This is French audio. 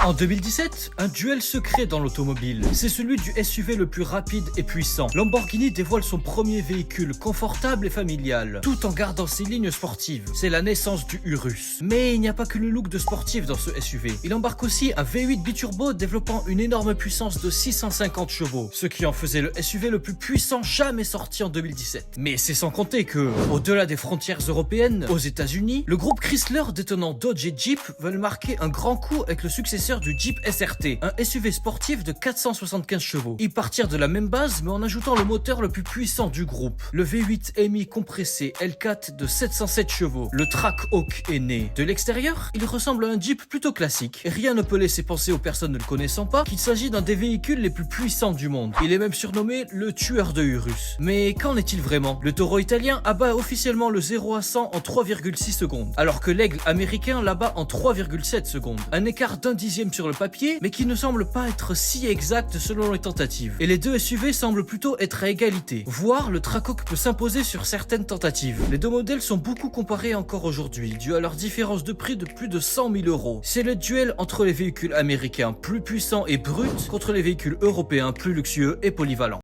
En 2017, un duel secret dans l'automobile. C'est celui du SUV le plus rapide et puissant. Lamborghini dévoile son premier véhicule confortable et familial, tout en gardant ses lignes sportives. C'est la naissance du Urus. Mais il n'y a pas que le look de sportif dans ce SUV. Il embarque aussi un V8 biturbo développant une énorme puissance de 650 chevaux, ce qui en faisait le SUV le plus puissant jamais sorti en 2017. Mais c'est sans compter que, au-delà des frontières européennes, aux États-Unis, le groupe Chrysler détenant Dodge et Jeep veulent marquer un grand coup avec le successeur du Jeep SRT, un SUV sportif de 475 chevaux. Ils partirent de la même base mais en ajoutant le moteur le plus puissant du groupe, le V8 MI compressé L4 de 707 chevaux. Le Trackhawk est né. De l'extérieur, il ressemble à un Jeep plutôt classique. Rien ne peut laisser penser aux personnes ne le connaissant pas qu'il s'agit d'un des véhicules les plus puissants du monde. Il est même surnommé le tueur de Urus. Mais qu'en est-il vraiment? Le taureau italien abat officiellement le 0 à 100 en 3,6 secondes, alors que l'aigle américain l'abat en 3,7 secondes. Un écart d'un dixième sur le papier, mais qui ne semble pas être si exact selon les tentatives. Et les deux SUV semblent plutôt être à égalité, voire le Trackhawk peut s'imposer sur certaines tentatives. Les deux modèles sont beaucoup comparés encore aujourd'hui, dû à leur différence de prix de plus de 100 000 euros. C'est le duel entre les véhicules américains plus puissants et bruts contre les véhicules européens plus luxueux et polyvalents.